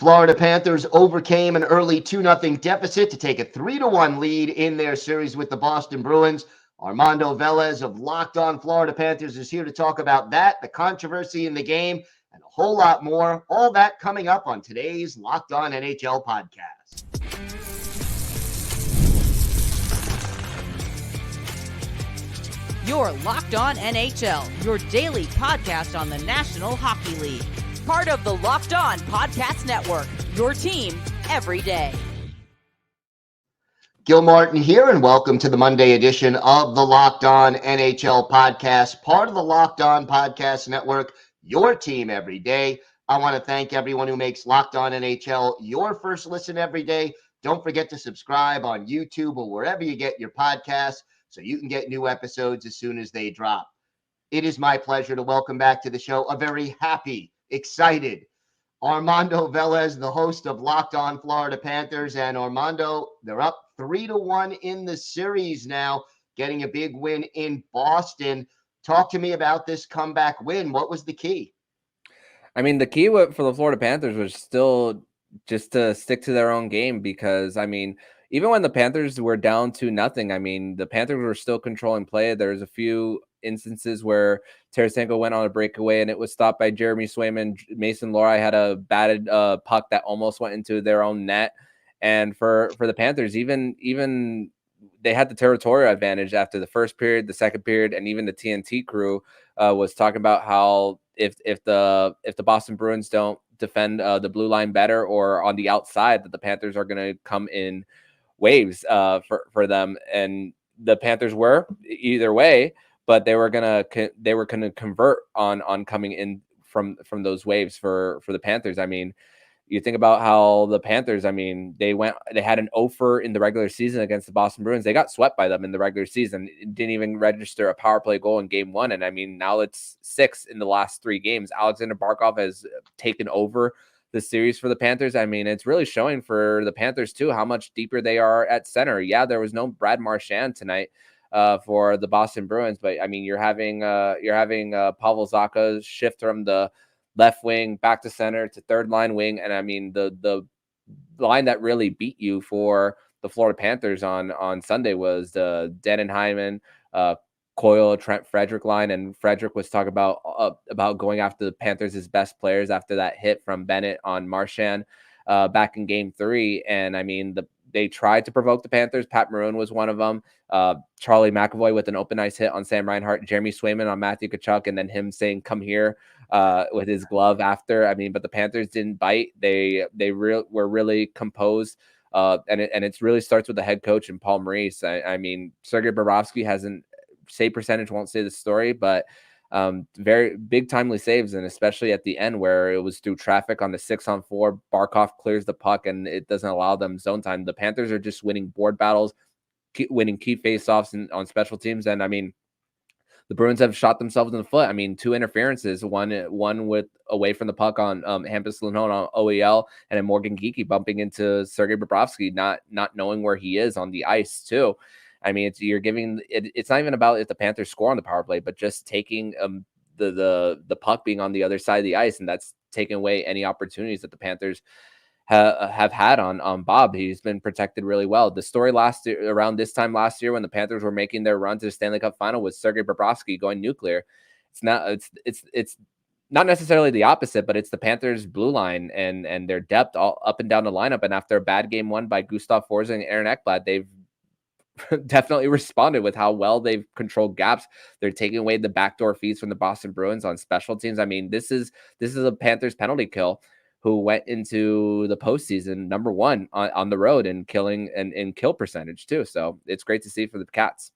Florida Panthers overcame an early 2-0 deficit to take a 3-1 lead in their series with the Boston Bruins. Armando Velez of Locked On Florida Panthers is here to talk about that, the controversy in the game, and a whole lot more. All that coming up on today's Locked On NHL podcast. You're Locked On NHL, your daily podcast on the National Hockey League. Part of the Locked On Podcast Network, your team every day. Gil Martin here, and welcome to the Monday edition of the Locked On NHL podcast, part of the Locked On Podcast Network, your team every day. I want to thank everyone who makes Locked On NHL your first listen every day. Don't forget to subscribe on YouTube or wherever you get your podcasts so you can get new episodes as soon as they drop. It is my pleasure to welcome back to the show a very happy, excited Armando Velez, the host of Locked On Florida Panthers. And Armando, they're up 3-1 in the series now, getting a big win in Boston. Talk to me about this comeback win. What was the key? I mean, the key for the Florida Panthers was still just to stick to their own game because, I mean, even when the Panthers were down 2-0, I mean, the Panthers were still controlling play. There's a few instances where Tarasenko went on a breakaway and it was stopped by Jeremy Swayman. Mason Lohrei had a batted puck that almost went into their own net. And for the Panthers, even they had the territorial advantage after the first period, the second period, and even the TNT crew was talking about how if the Boston Bruins don't defend the blue line better or on the outside, that the Panthers are going to come in waves for them. And the Panthers were either way, but they were gonna convert on coming in from those waves for the Panthers. I mean, you think about how the Panthers, I mean, they had an 0-for in the regular season against the Boston Bruins. They got swept by them in the regular season. It didn't even register a power play goal in game one. And I mean, now it's 6 in the last 3 games. Alexander Barkov has taken over the series for the Panthers. I mean, it's really showing for the Panthers too how much deeper they are at center. Yeah, there was no Brad Marchand tonight for the Boston Bruins, but I mean, you're having Pavel Zacha shift from the left wing back to center to third line wing, and I mean the line that really beat you for the Florida Panthers on Sunday was the Denon Hyman, Coyle, Trent Frederick line, and Frederick was talking about going after the Panthers' best players after that hit from Bennett on Marchand back in Game 3. And I mean, they tried to provoke the Panthers. Pat Maroon was one of them. Charlie McAvoy with an open ice hit on Sam Reinhart, Jeremy Swayman on Matthew Tkachuk, and then him saying "come here" with his glove after. I mean, but the Panthers didn't bite. They were really composed. And it really starts with the head coach and Paul Maurice. I mean, Sergei Bobrovsky hasn't. Save percentage won't say the story, but very big timely saves, and especially at the end where it was through traffic on the 6-on-4, Barkov clears the puck and it doesn't allow them zone time. The Panthers are just winning board battles, winning key faceoffs on special teams, and I mean, the Bruins have shot themselves in the foot. I mean, 2 interferences, one with away from the puck on Hampus Lindholm on OEL, and then Morgan Geekie bumping into Sergei Bobrovsky, not knowing where he is on the ice too. I mean, it's not even about if the Panthers score on the power play, but just taking the puck being on the other side of the ice, and that's taking away any opportunities that the Panthers have had on Bob. He's been protected really well. The story around this time last year when the Panthers were making their run to the Stanley Cup final was Sergei Bobrovsky going nuclear. It's not necessarily the opposite, but it's the Panthers' blue line and their depth all up and down the lineup. And after a bad game won by Gustav Forsling and Aaron Ekblad, they've definitely responded with how well they've controlled gaps. They're taking away the backdoor feeds from the Boston Bruins on special teams. I mean, this is a Panthers penalty kill who went into the postseason number 1 on the road and killing and kill percentage too. So it's great to see for the Cats.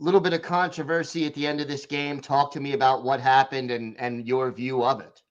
A little bit of controversy at the end of this game. Talk to me about what happened and your view of it.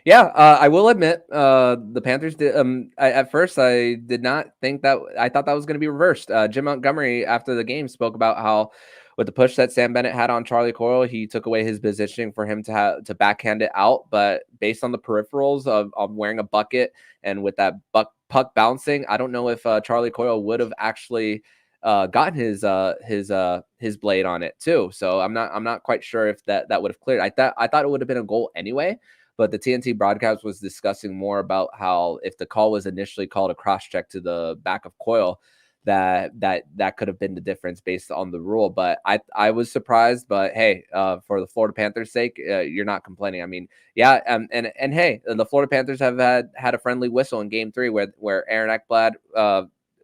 Yeah, I will admit the Panthers did. At first, I did not think that. I thought that was going to be reversed. Jim Montgomery, after the game, spoke about how with the push that Sam Bennett had on Charlie Coyle, he took away his positioning for him to backhand it out. But based on the peripherals of wearing a bucket and with that puck bouncing, I don't know if Charlie Coyle would have actually gotten his blade on it too. So I'm not quite sure if that would have cleared. I thought it would have been a goal anyway. but the TNT broadcast was discussing more about how if the call was initially called a cross check to the back of Coyle, that could have been the difference based on the rule. But I was surprised, but hey, for the Florida Panthers' sake, you're not complaining. I mean, yeah, and hey, the Florida Panthers have had a friendly whistle in Game 3 where Aaron Ekblad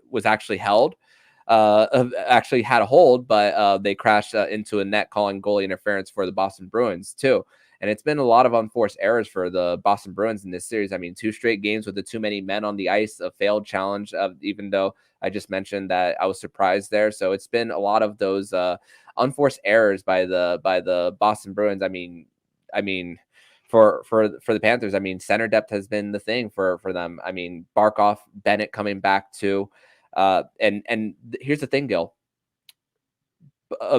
was actually held. Actually had a hold, but they crashed into a net, calling goalie interference for the Boston Bruins too. And it's been a lot of unforced errors for the Boston Bruins in this series. I mean, 2 straight games with the too many men on the ice, a failed challenge, even though I just mentioned that I was surprised there. So it's been a lot of those unforced errors by the Boston Bruins. I mean, for the Panthers, I mean, center depth has been the thing for them. I mean, Barkov, Bennett coming back too. And here's the thing, Gil.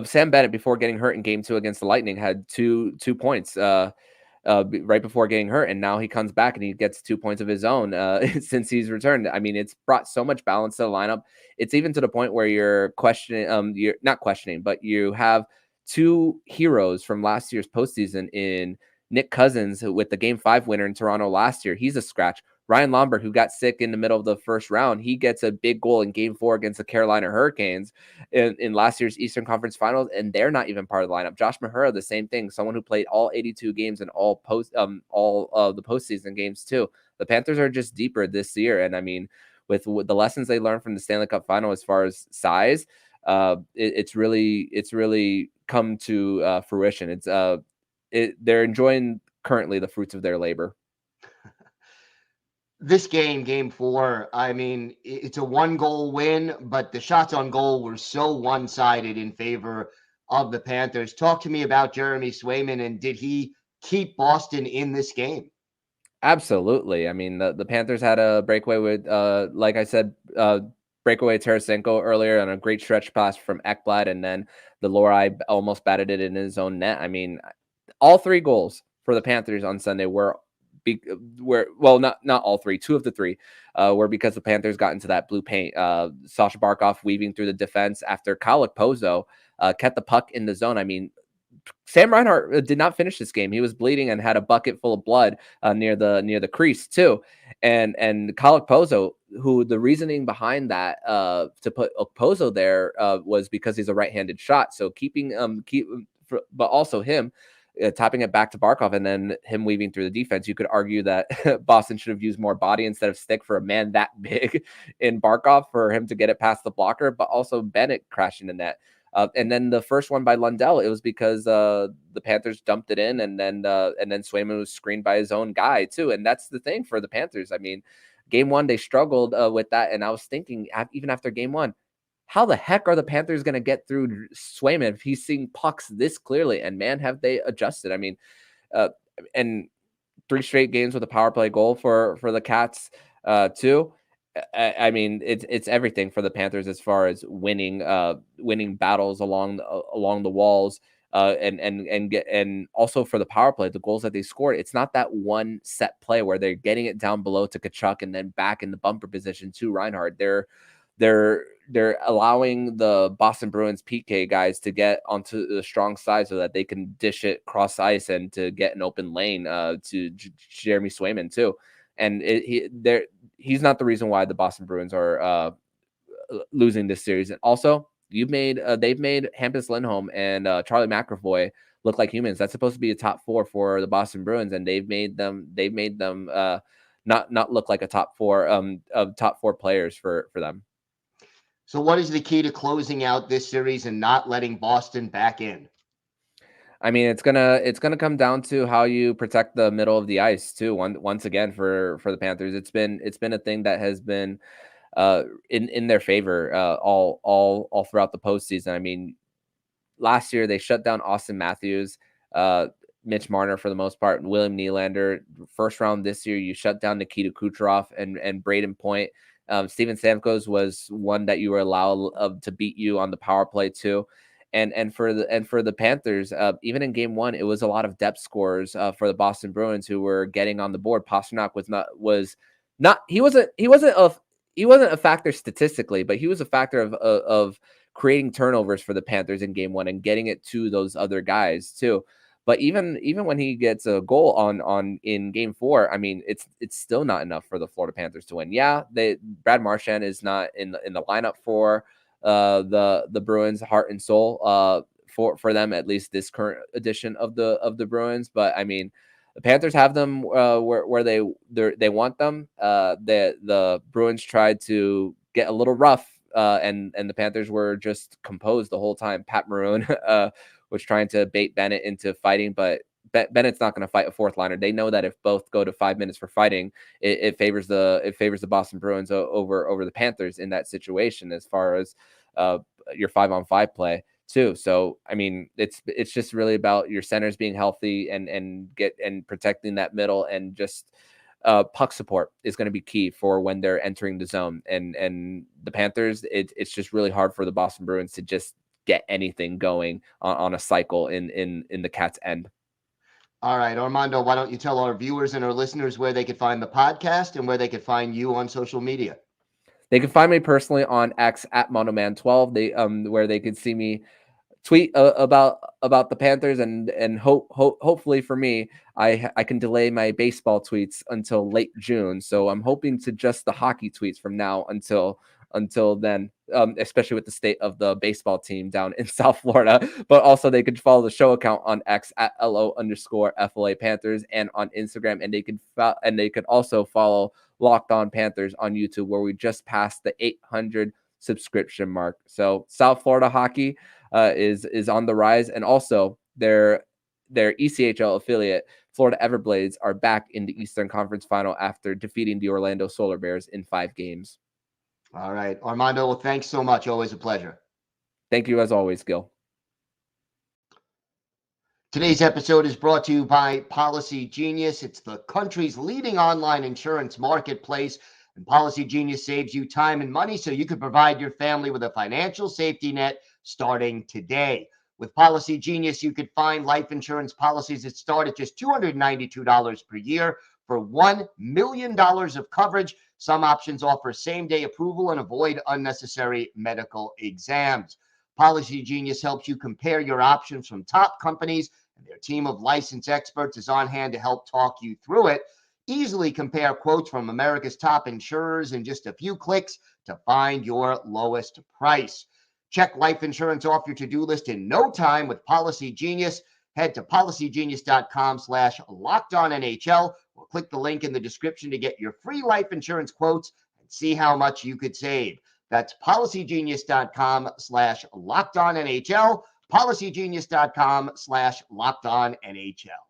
Sam Bennett, before getting hurt in Game 2 against the Lightning, had two points right before getting hurt, and now he comes back and he gets 2 points of his own since he's returned. I mean, it's brought so much balance to the lineup. It's even to the point where you're questioning, you're not questioning, but you have 2 heroes from last year's postseason in Nick Cousins with the Game 5 winner in Toronto last year. He's a scratch. Ryan Lomberg, who got sick in the middle of the first round, he gets a big goal in Game 4 against the Carolina Hurricanes in last year's Eastern Conference Finals, and they're not even part of the lineup. Josh Mahura, the same thing, someone who played all 82 games and all the postseason games too. The Panthers are just deeper this year, and I mean, with the lessons they learned from the Stanley Cup Final as far as size, it's really come to fruition. They're enjoying currently the fruits of their labor. This game 4, I mean, it's a 1-goal win, but the shots on goal were so one-sided in favor of the Panthers. Talk to me about Jeremy Swayman, and did he keep Boston in this game? Absolutely. I mean, the Panthers had a breakaway with, like I said, breakaway Tarasenko earlier on a great stretch pass from Ekblad, and then the Lohrei almost batted it in his own net. I mean, all 3 goals for the Panthers on Sunday were not all 3, 2 of the 3 were because the Panthers got into that blue paint. Sasha Barkov weaving through the defense after Kyle Okposo kept the puck in the zone. I mean, Sam Reinhart did not finish this game. He was bleeding and had a bucket full of blood near the crease too. And Kyle Okposo, who the reasoning behind that to put Okposo there was because he's a right-handed shot. So but also him tapping it back to Barkov and then him weaving through the defense. You could argue that Boston should have used more body instead of stick for a man that big in Barkov for him to get it past the blocker, but also Bennett crashing the net. And then the first one by Lundell, it was because the Panthers dumped it in, and then Swayman was screened by his own guy too. And that's the thing for the Panthers. I mean, Game 1 they struggled with that, and I was thinking even after Game 1, how the heck are the Panthers going to get through Swayman if he's seeing pucks this clearly? And man, have they adjusted. I mean, and 3 straight games with a power play goal for the Cats too. I mean, it's everything for the Panthers as far as winning battles along the walls, and also for the power play, the goals that they scored. It's not that one set play where they're getting it down below to Tkachuk and then back in the bumper position to Reinhart. They're allowing the Boston Bruins PK guys to get onto the strong side so that they can dish it cross ice and to get an open lane to Jeremy Swayman too. And he's not the reason why the Boston Bruins are losing this series. And also, they've made Hampus Lindholm and Charlie McAvoy look like humans. That's supposed to be a top 4 for the Boston Bruins, and they've made them not look like a top 4 of top 4 players for them. So what is the key to closing out this series and not letting Boston back in? I mean, it's gonna come down to how you protect the middle of the ice too. Once again for the Panthers, it's been a thing that has been in their favor all throughout the postseason. I mean, last year they shut down Austin Matthews, Mitch Marner for the most part, and William Nylander. First round this year, you shut down Nikita Kucherov and Braden Point. Steven Stamkos was one that you were allowed to beat you on the power play too. And for the Panthers, even in Game 1, it was a lot of depth scorers for the Boston Bruins who were getting on the board. Pastrnak he wasn't a factor statistically, but he was a factor of creating turnovers for the Panthers in Game 1 and getting it to those other guys too. But even when he gets a goal on in Game 4, I mean, it's still not enough for the Florida Panthers to win. Yeah, Brad Marchand is not in the lineup for the Bruins, heart and soul for them, at least this current edition of the Bruins. But I mean, the Panthers have them where they want them. The Bruins tried to get a little rough, and the Panthers were just composed the whole time. Pat Maroon was trying to bait Bennett into fighting, but Bennett's not going to fight a fourth liner. They know that if both go to 5 minutes for fighting, it favors the Boston Bruins over the Panthers in that situation, as far as your 5-on-5 play too. So I mean, it's just really about your centers being healthy and protecting that middle, and just puck support is going to be key for when they're entering the zone. And the Panthers, it's just really hard for the Boston Bruins to just get anything going on a cycle in the Cats' end. All right, Armando, why don't you tell our viewers and our listeners where they could find the podcast and where they could find you on social media? They can find me personally on X at Monoman12. They where they could see me tweet about the Panthers, and hopefully for me, I can delay my baseball tweets until late June. So I'm hoping to just the hockey tweets from now until then, especially with the state of the baseball team down in South Florida. But also they could follow the show account on X at LO_FLA Panthers, and on Instagram, and they could also follow Locked On Panthers on YouTube, where we just passed the 800 subscription mark. So South Florida hockey is on the rise, and also their ECHL affiliate, Florida Everblades, are back in the Eastern Conference Final after defeating the Orlando Solar Bears in 5 games. All right, Armando, well, thanks so much. Always a pleasure. Thank you as always, Gil. Today's episode is brought to you by Policygenius. It's the country's leading online insurance marketplace, and Policygenius saves you time and money so you can provide your family with a financial safety net starting today. With Policygenius, you could find life insurance policies that start at just $292 per year for $1 million of coverage. Some options offer same-day approval and avoid unnecessary medical exams. Policygenius helps you compare your options from top companies, and their team of licensed experts is on hand to help talk you through it. Easily compare quotes from America's top insurers in just a few clicks to find your lowest price. Check life insurance off your to-do list in no time with Policygenius. Head to policygenius.com/LockedOnNHL or click the link in the description to get your free life insurance quotes and see how much you could save. That's policygenius.com/LockedOnNHL, policygenius.com/LockedOnNHL.